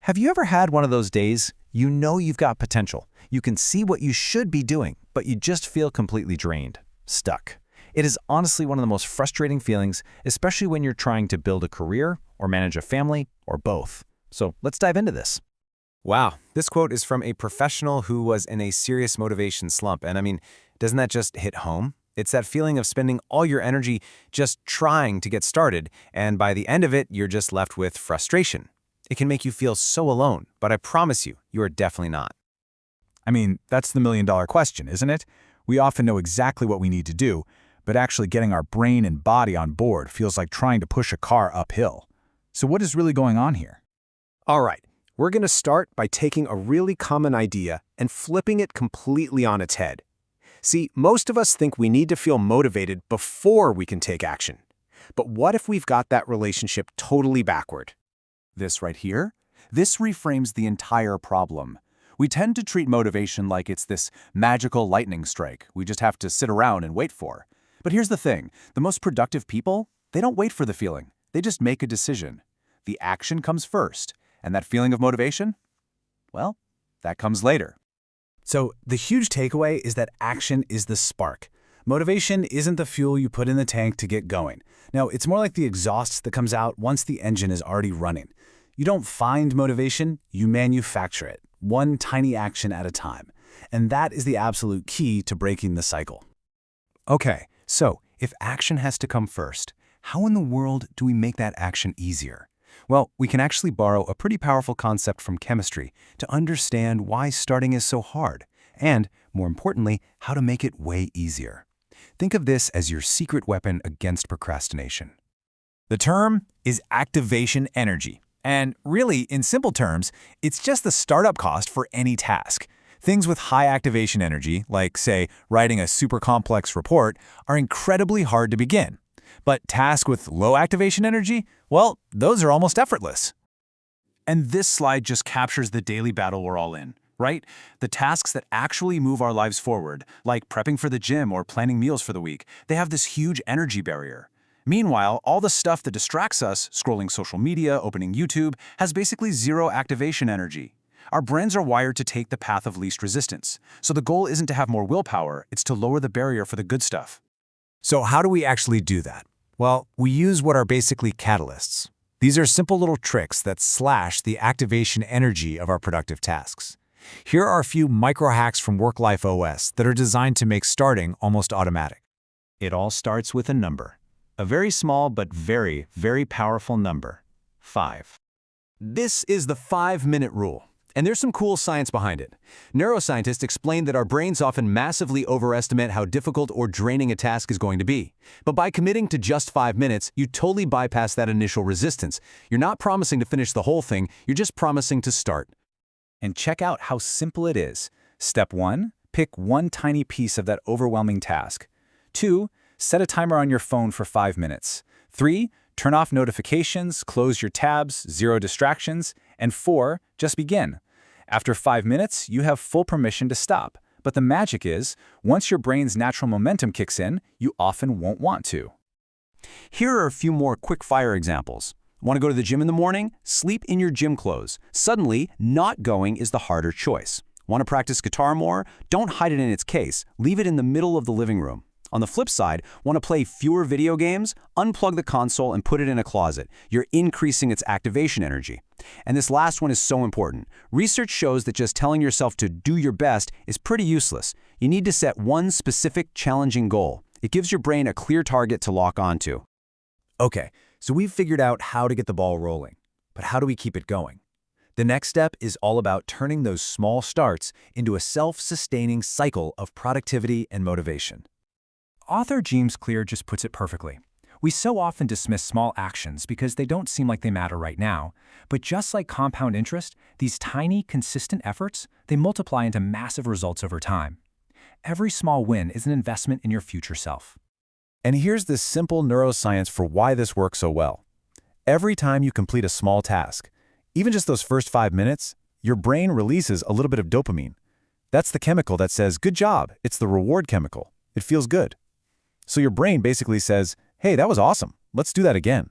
Have you ever had one of those days you know you've got potential? You can see what you should be doing, but you just feel completely drained, stuck. It is honestly one of the most frustrating feelings, especially when you're trying to build a career or manage a family or both. So let's dive into this. Wow, this quote is from a professional who was in a serious motivation slump. And I mean, doesn't that just hit home? It's that feeling of spending all your energy just trying to get started, and by the end of it, you're just left with frustration. It can make you feel so alone, but I promise you, you are definitely not. I mean, that's the million-dollar question, isn't it? We often know exactly what we need to do, but actually getting our brain and body on board feels like trying to push a car uphill. So what is really going on here? All right, we're going to start by taking a really common idea and flipping it completely on its head. See, most of us think we need to feel motivated before we can take action. But what if we've got that relationship totally backward? This right here? This reframes the entire problem. We tend to treat motivation like it's this magical lightning strike we just have to sit around and wait for. But here's the thing, the most productive people, they don't wait for the feeling. They just make a decision. The action comes first, and that feeling of motivation? Well, that comes later. So the huge takeaway is that action is the spark. Motivation isn't the fuel you put in the tank to get going. No, it's more like the exhaust that comes out once the engine is already running. You don't find motivation, you manufacture it, one tiny action at a time. And that is the absolute key to breaking the cycle. Okay, so if action has to come first, how in the world do we make that action easier? Well, we can actually borrow a pretty powerful concept from chemistry to understand why starting is so hard, and, more importantly, how to make it way easier. Think of this as your secret weapon against procrastination. The term is activation energy. And really, in simple terms, it's just the startup cost for any task. Things with high activation energy, like, say, writing a super complex report, are incredibly hard to begin. But tasks with low activation energy, well, those are almost effortless. And this slide just captures the daily battle we're all in, right? The tasks that actually move our lives forward, like prepping for the gym or planning meals for the week, they have this huge energy barrier. Meanwhile, all the stuff that distracts us, scrolling social media, opening YouTube, has basically zero activation energy. Our brains are wired to take the path of least resistance. So the goal isn't to have more willpower, it's to lower the barrier for the good stuff. So how do we actually do that? Well, we use what are basically catalysts. These are simple little tricks that slash the activation energy of our productive tasks. Here are a few microhacks from WorkLifeOS that are designed to make starting almost automatic. It all starts with a number. A very small but very, very powerful number, 5. This is the 5-minute rule, and there's some cool science behind it. Neuroscientists explain that our brains often massively overestimate how difficult or draining a task is going to be. But by committing to just 5 minutes, you totally bypass that initial resistance. You're not promising to finish the whole thing, you're just promising to start. And check out how simple it is. Step 1, pick one tiny piece of that overwhelming task. 2, set a timer on your phone for 5 minutes. 3, turn off notifications, close your tabs, 0 distractions. And 4, just begin. After 5 minutes, you have full permission to stop. But the magic is, once your brain's natural momentum kicks in, you often won't want to. Here are a few more quick-fire examples. Want to go to the gym in the morning? Sleep in your gym clothes. Suddenly, not going is the harder choice. Want to practice guitar more? Don't hide it in its case. Leave it in the middle of the living room. On the flip side, want to play fewer video games? Unplug the console and put it in a closet. You're increasing its activation energy. And this last one is so important. Research shows that just telling yourself to do your best is pretty useless. You need to set one specific, challenging goal. It gives your brain a clear target to lock onto. Okay, so we've figured out how to get the ball rolling. But how do we keep it going? The next step is all about turning those small starts into a self-sustaining cycle of productivity and motivation. Author James Clear just puts it perfectly. We so often dismiss small actions because they don't seem like they matter right now. But just like compound interest, these tiny, consistent efforts, they multiply into massive results over time. Every small win is an investment in your future self. And here's this simple neuroscience for why this works so well. Every time you complete a small task, even just those first 5 minutes, your brain releases a little bit of dopamine. That's the chemical that says, good job. It's the reward chemical. It feels good. So your brain basically says, hey, that was awesome. Let's do that again.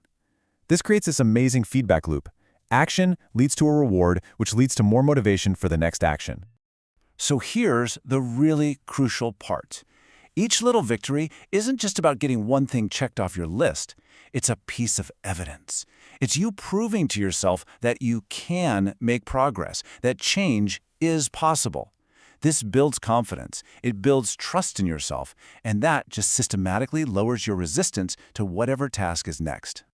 This creates this amazing feedback loop. Action leads to a reward, which leads to more motivation for the next action. So here's the really crucial part. Each little victory isn't just about getting one thing checked off your list. It's a piece of evidence. It's you proving to yourself that you can make progress, that change is possible. This builds confidence, it builds trust in yourself, and that just systematically lowers your resistance to whatever task is next.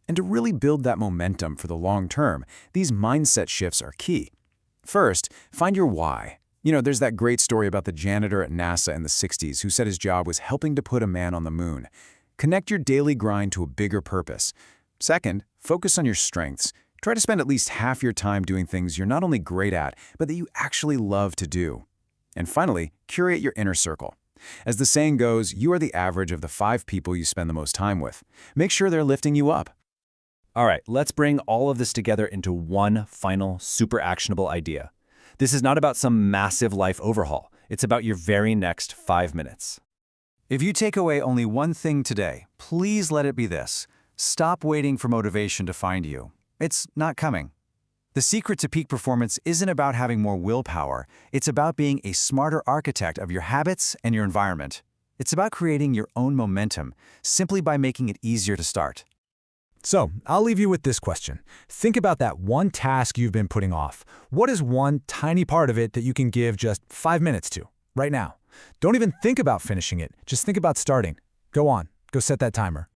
And to really build that momentum for the long term, these mindset shifts are key. First, find your why. There's that great story about the janitor at NASA in the 60s who said his job was helping to put a man on the moon. Connect your daily grind to a bigger purpose. Second, focus on your strengths. Try to spend at least half your time doing things you're not only great at, but that you actually love to do. And finally, curate your inner circle. As the saying goes, you are the average of the 5 people you spend the most time with. Make sure they're lifting you up. All right, let's bring all of this together into one final, super actionable idea. This is not about some massive life overhaul. It's about your very next 5 minutes. If you take away only one thing today, please let it be this. Stop waiting for motivation to find you. It's not coming. The secret to peak performance isn't about having more willpower. It's about being a smarter architect of your habits and your environment. It's about creating your own momentum simply by making it easier to start. So, I'll leave you with this question. Think about that one task you've been putting off. What is one tiny part of it that you can give just 5 minutes to, right now? Don't even think about finishing it. Just think about starting. Go on. Go set that timer.